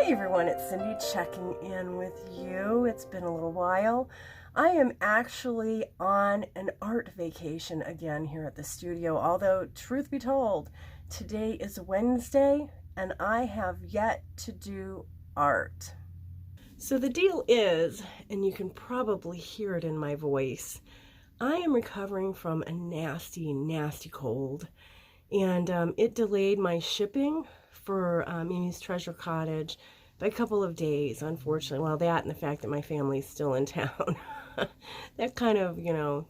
Hey everyone, it's Cyndi checking in with you. It's been a little while. I am actually on an art vacation again here at the studio, although truth be told, today is Wednesday and I have yet to do art. So the deal is, and you can probably hear it in my voice, I am recovering from a nasty, nasty cold, and it delayed my shipping for Mimi's Treasure Cottage by a couple of days, unfortunately. Well, that and the fact that my family's still in town. That kind of,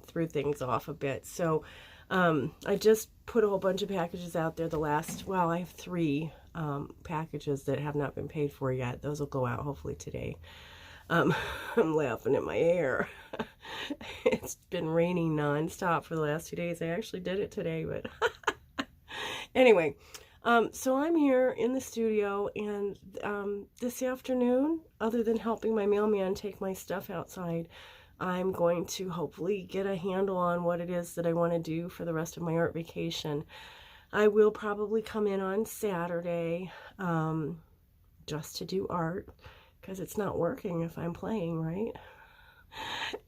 threw things off a bit. So I just put a whole bunch of packages out there. I have 3 packages that have not been paid for yet. Those will go out hopefully today. I'm laughing at my hair. It's been raining nonstop for the last 2 days. I actually did it today, but anyway. So I'm here in the studio, and this afternoon, other than helping my mailman take my stuff outside, I'm going to hopefully get a handle on what it is that I want to do for the rest of my art vacation. I will probably come in on Saturday just to do art, because it's not working if I'm playing, right?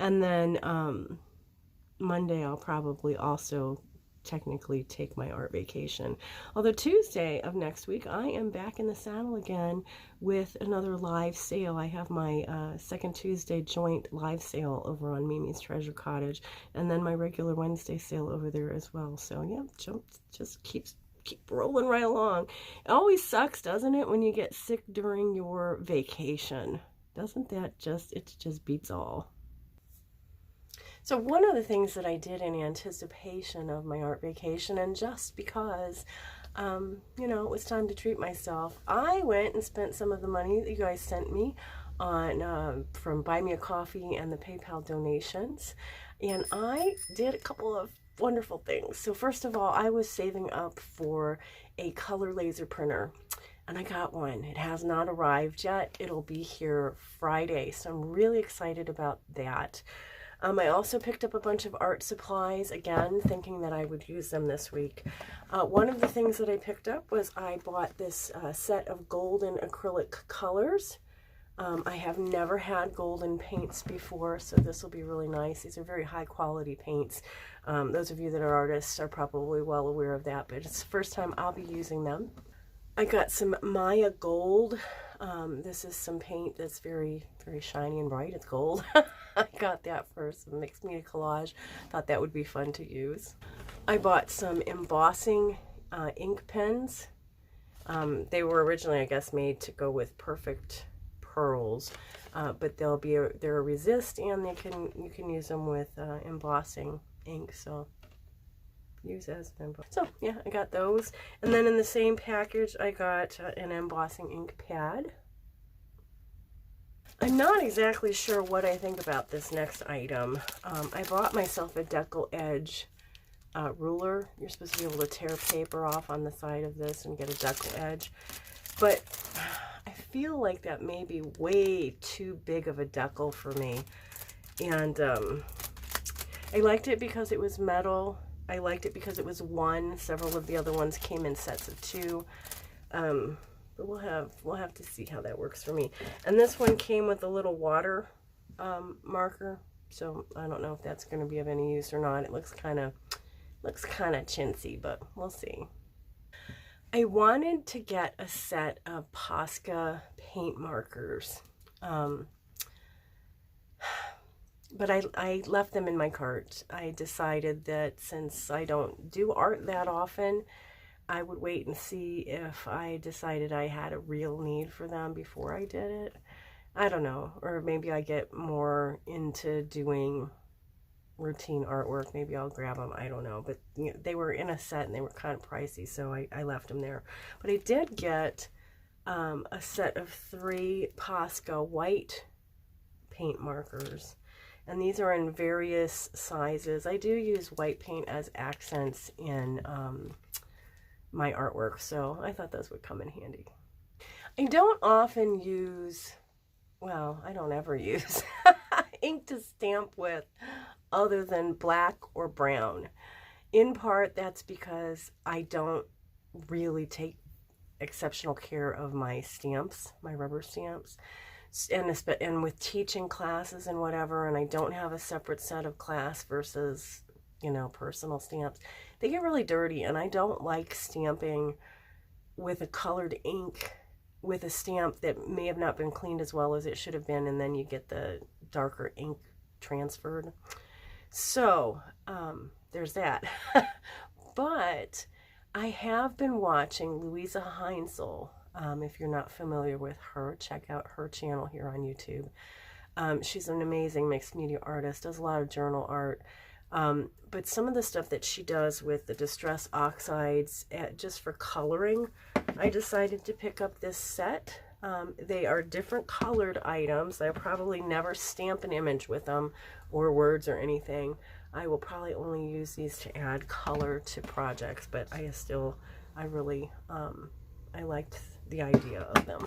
And then Monday I'll probably also technically take my art vacation. Although Tuesday of next week I am back in the saddle again with another live sale. I have my second Tuesday joint live sale over on Mimi's Treasure Cottage, and then my regular Wednesday sale over there as well. So yeah, just keep rolling right along. It always sucks, doesn't it, when you get sick during your vacation? Doesn't that it just beats all. So one of the things that I did in anticipation of my art vacation, and just because, it was time to treat myself, I went and spent some of the money that you guys sent me on from Buy Me a Coffee and the PayPal donations, and I did a couple of wonderful things. So first of all, I was saving up for a color laser printer, and I got one. It has not arrived yet. It'll be here Friday, so I'm really excited about that. I also picked up a bunch of art supplies, again, thinking that I would use them this week. One of the things that I picked up was I bought this set of golden acrylic colors. I have never had golden paints before, so this will be really nice. These are very high quality paints. Those of you that are artists are probably well aware of that, but it's the first time I'll be using them. I got some Maya gold. This is some paint that's very, very shiny and bright. It's gold. I got that for some mixed media collage. Thought that would be fun to use. I bought some embossing ink pens. They were originally, I guess, made to go with perfect pearls, but they're a resist, and you can use them with embossing ink. So use as an emboss. So yeah, I got those, and then in the same package I got an embossing ink pad. I'm not exactly sure what I think about this next item. I bought myself a decal edge ruler. You're supposed to be able to tear paper off on the side of this and get a decal edge, but I feel like that may be way too big of a decal for me, and I liked it because it was metal. I liked it because it was 1. Several of the other ones came in sets of 2. But we'll have to see how that works for me. And this one came with a little water marker, so I don't know if that's going to be of any use or not. It looks kind of chintzy, but we'll see. I wanted to get a set of Posca paint markers. But I left them in my cart. I decided that since I don't do art that often, I would wait and see if I decided I had a real need for them before I did it. I don't know. Or maybe I get more into doing routine artwork. Maybe I'll grab them. I don't know. But they were in a set and they were kind of pricey, so I left them there. But I did get a set of 3 Posca white paint markers. And these are in various sizes. I do use white paint as accents in my artwork, so I thought those would come in handy. I don't often use, well, I don't ever use ink to stamp with other than black or brown. In part, that's because I don't really take exceptional care of my stamps, my rubber stamps. And with teaching classes and whatever, and I don't have a separate set of class versus, you know, personal stamps, they get really dirty, and I don't like stamping with a colored ink with a stamp that may have not been cleaned as well as it should have been, and then you get the darker ink transferred. So there's that. But I have been watching Louisa Heinzel. If you're not familiar with her, check out her channel here on YouTube. She's an amazing mixed media artist, does a lot of journal art. But some of the stuff that she does with the distress oxides, just for coloring, I decided to pick up this set. They are different colored items. I'll probably never stamp an image with them or words or anything. I will probably only use these to add color to projects, but I really, I liked the idea of them.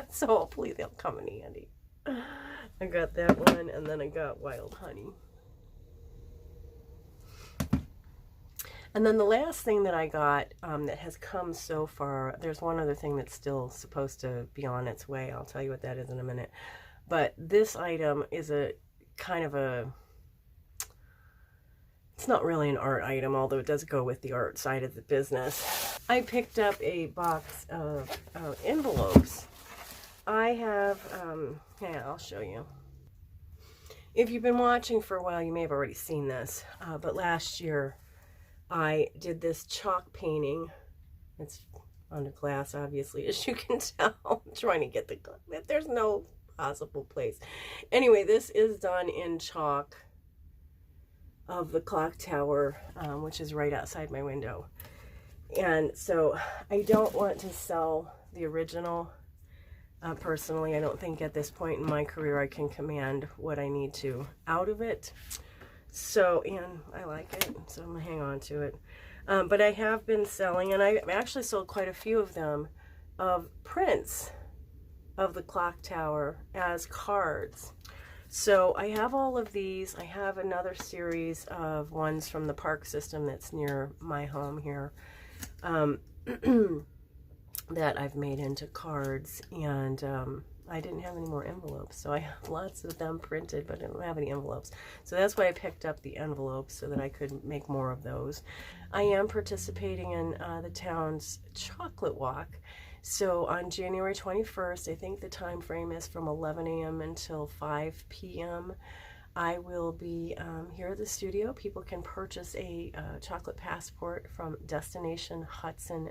So hopefully they'll come in handy. I got that one, and then I got Wild Honey. And then the last thing that I got that has come so far, there's one other thing that's still supposed to be on its way. I'll tell you what that is in a minute. But this item is a kind of a, it's not really an art item, although it does go with the art side of the business. I picked up a box of envelopes. I have, yeah, I'll show you. If you've been watching for a while, you may have already seen this, but last year I did this chalk painting. It's under glass, obviously, as you can tell. I'm trying to get there's no possible place. Anyway, this is done in chalk of the clock tower, which is right outside my window. And so I don't want to sell the original. Personally, I don't think at this point in my career I can command what I need to out of it. So, and I like it, so I'm going to hang on to it. But I have been selling, and I actually sold quite a few of them, of prints of the clock tower as cards. So I have all of these. I have another series of ones from the park system that's near my home here that I've made into cards, and I didn't have any more envelopes, so I have lots of them printed, but I don't have any envelopes. So that's why I picked up the envelopes, so that I could make more of those. I am participating in the town's chocolate walk. So on January 21st, I think the time frame is from 11 a.m. until 5 p.m. I will be here at the studio. People can purchase a chocolate passport from Destination Hudson.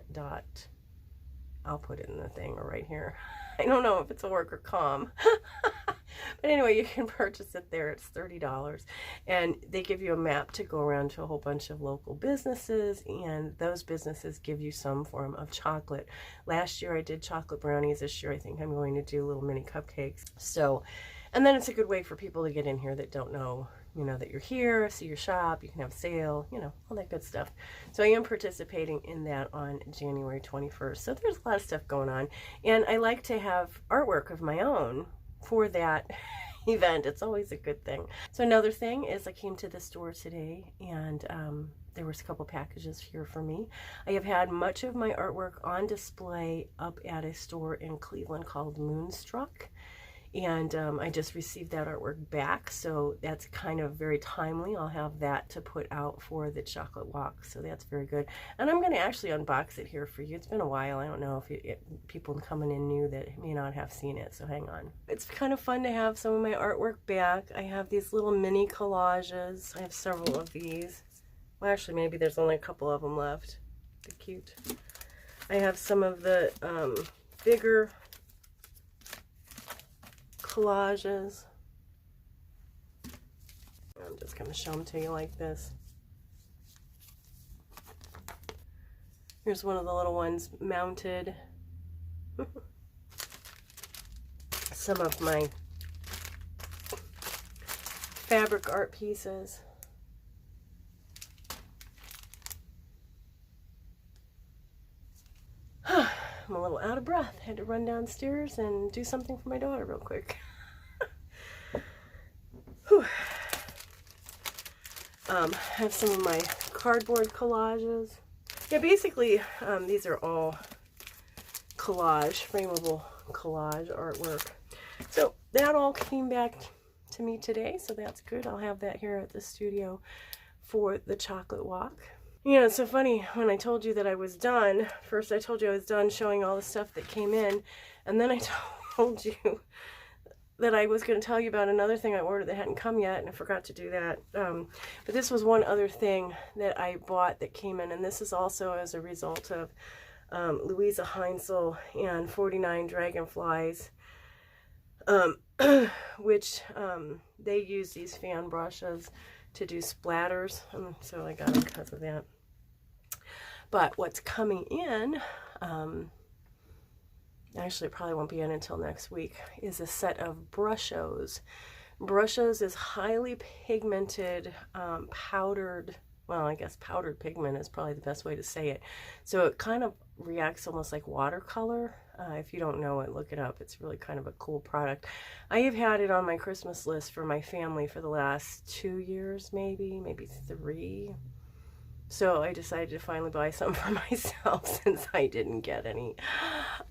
I'll put it in the thing or right here. I don't know if it's a work or com. But anyway, you can purchase it there. It's $30. And they give you a map to go around to a whole bunch of local businesses, and those businesses give you some form of chocolate. Last year I did chocolate brownies. This year I think I'm going to do little mini cupcakes. So, and then it's a good way for people to get in here that don't know, you know, that you're here, see your shop, you can have a sale, you know, all that good stuff. So I am participating in that on January 21st. So there's a lot of stuff going on. And I like to have artwork of my own for that event. It's always a good thing. So another thing is I came to the store today, and there was a couple packages here for me. I have had much of my artwork on display up at a store in Cleveland called Moonstruck. And I just received that artwork back, so that's kind of very timely. I'll have that to put out for the chocolate walk, so that's very good. And I'm going to actually unbox it here for you. It's been a while. I don't know if people coming in new that may not have seen it, so hang on. It's kind of fun to have some of my artwork back. I have these little mini collages. I have several of these. Well, actually, maybe there's only a couple of them left. They're cute. I have some of the bigger collages. I'm just going to show them to you like this. Here's one of the little ones mounted. Some of my fabric art pieces. I'm a little out of breath. Had to run downstairs and do something for my daughter real quick. Have some of my cardboard collages. Yeah, basically, these are all collage, frameable collage artwork. So that all came back to me today, so that's good. I'll have that here at the studio for the chocolate walk. You know, it's so funny, when I told you that I was done, first I told you I was done showing all the stuff that came in, and then I told you that I was going to tell you about another thing I ordered that hadn't come yet, and I forgot to do that. But this was one other thing that I bought that came in, and this is also as a result of Louisa Heinzel and 49 Dragonflies, which they use these fan brushes to do splatters, so I got them because of that. But what's coming in, actually it probably won't be in until next week, is a set of brushos. Brushos is highly pigmented, powdered, well, I guess powdered pigment is probably the best way to say it. So it kind of reacts almost like watercolor. If you don't know it, look it up. It's really kind of a cool product. I have had it on my Christmas list for my family for the last 2 years, maybe 3. So I decided to finally buy some for myself since I didn't get any.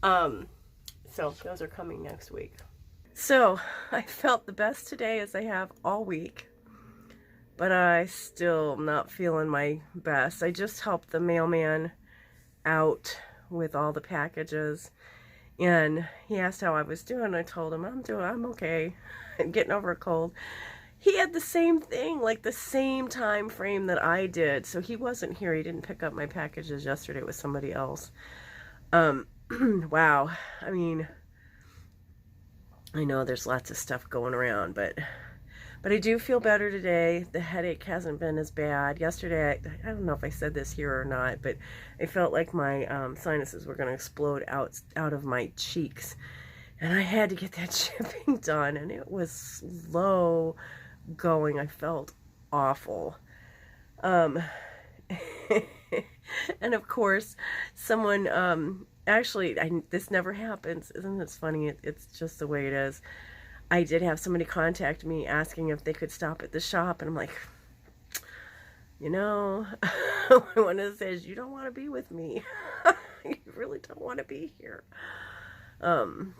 So those are coming next week. So I felt the best today as I have all week, but I still am not feeling my best. I just helped the mailman out with all the packages, and he asked how I was doing. I told him I'm okay. I'm getting over a cold. He had the same thing, like the same time frame that I did. So he wasn't here. He didn't pick up my packages yesterday with somebody else. Wow. I mean, I know there's lots of stuff going around, but I do feel better today. The headache hasn't been as bad. Yesterday, I don't know if I said this here or not, but I felt like my sinuses were going to explode out of my cheeks. And I had to get that chipping done, and it was slow going. I felt awful. And of course, someone, actually, this never happens. Isn't this funny? It's just the way it is. I did have somebody contact me asking if they could stop at the shop, and I'm like, you know, one of them says, you don't want to be with me. You really don't want to be here.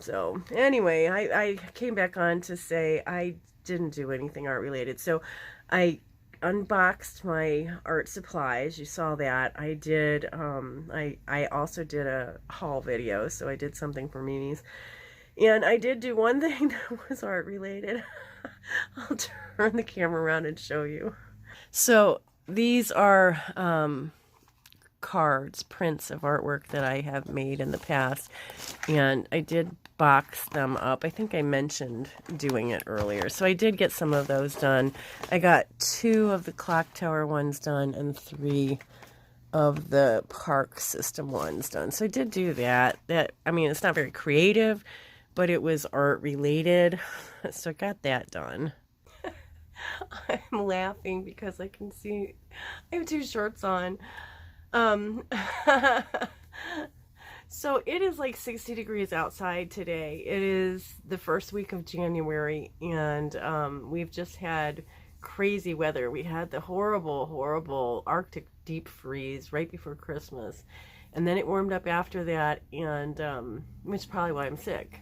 So anyway, I came back on to say I didn't do anything art related. So I unboxed my art supplies. You saw that. I did, I also did a haul video. So I did something for Mimi's. And I did do one thing that was art related. I'll turn the camera around and show you. So these are cards, prints of artwork that I have made in the past. And I did box them up. I think I mentioned doing it earlier. So I did get some of those done. I got 2 of the clock tower ones done and 3 of the park system ones done. So I did do that. I mean, it's not very creative, but it was art related. So I got that done. I'm laughing because I can see I have 2 shorts on. So it is like 60 degrees outside today. It is the first week of January, and we've just had crazy weather. We had the horrible Arctic deep freeze right before Christmas, and then it warmed up after that, and which is probably why I'm sick.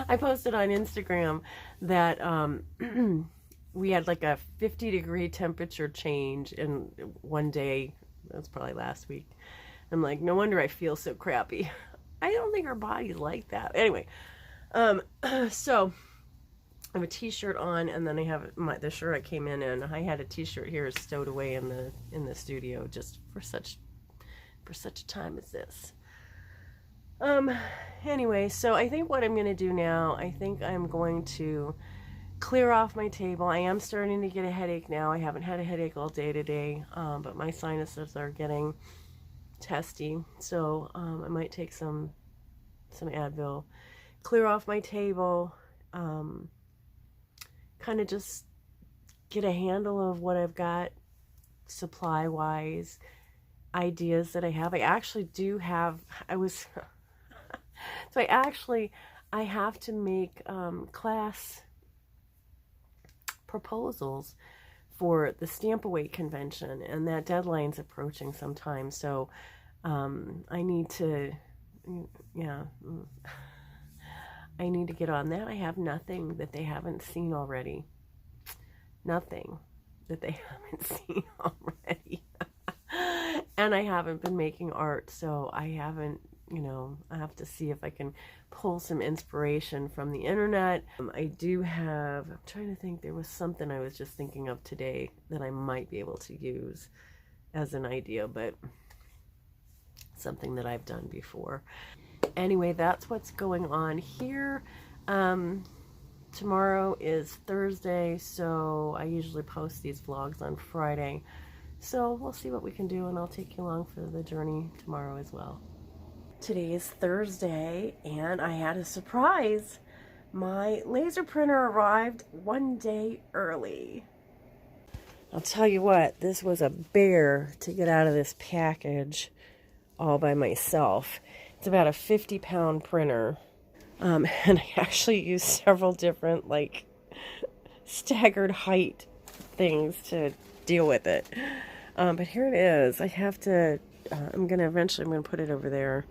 I posted on Instagram that we had like a 50-degree temperature change in one day. That's probably last week. I'm like, no wonder I feel so crappy. I don't think our body's like that. Anyway, so I have a t-shirt on, and then I have the shirt I came in, and I had a t-shirt here stowed away in the studio just for such a time as this. Anyway, so I think what I'm going to do now, I think I'm going to clear off my table. I am starting to get a headache now. I haven't had a headache all day today, but my sinuses are getting testy, so I might take some Advil, clear off my table, kind of just get a handle of what I've got supply wise, ideas that I have. I actually do have, so I have to make class proposals for the Stamp Away convention, and that deadline's approaching sometime. So I need to Yeah. I need to get on that. I have nothing that they haven't seen already. Nothing that they haven't seen already. And I haven't been making art, so I haven't, you know, I have to see if I can pull some inspiration from the internet. I do have, I'm trying to think, there was something I was just thinking of today that I might be able to use as an idea, but something that I've done before. Anyway, that's what's going on here. Tomorrow is Thursday, so I usually post these vlogs on Friday. So we'll see what we can do, and I'll take you along for the journey tomorrow as well. Today is Thursday, and I had a surprise. My laser printer arrived one day early. I'll tell you what, this was a bear to get out of this package all by myself. It's about a 50-pound printer. And I actually used several different, like, staggered height things to deal with it. But here it is. I have to, I'm going to put it over there.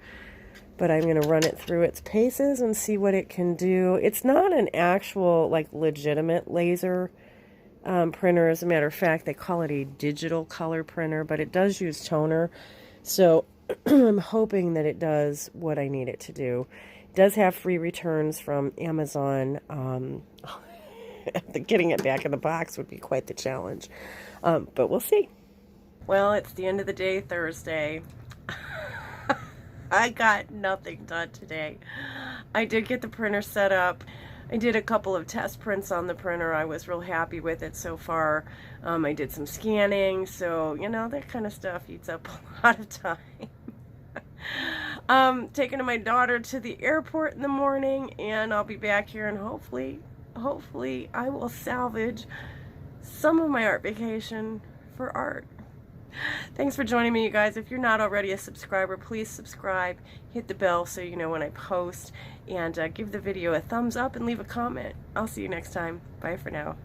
But I'm going to run it through its paces and see what it can do. It's not an actual, like, legitimate laser printer. As a matter of fact, they call it a digital color printer, but it does use toner. So I'm hoping that it does what I need it to do. It does have free returns from Amazon. Getting it back in the box would be quite the challenge. But we'll see. Well, it's the end of the day, Thursday. I got nothing done today. I did get the printer set up. I did a couple of test prints on the printer. I was real happy with it so far. I did some scanning, so, you know, that kind of stuff eats up a lot of time. Taking my daughter to the airport in the morning, and I'll be back here, and hopefully I will salvage some of my art vacation for art. Thanks for joining me, you guys. If you're not already a subscriber, please subscribe, hit the bell so you know when I post, and give the video a thumbs up and leave a comment. I'll see you next time. Bye for now.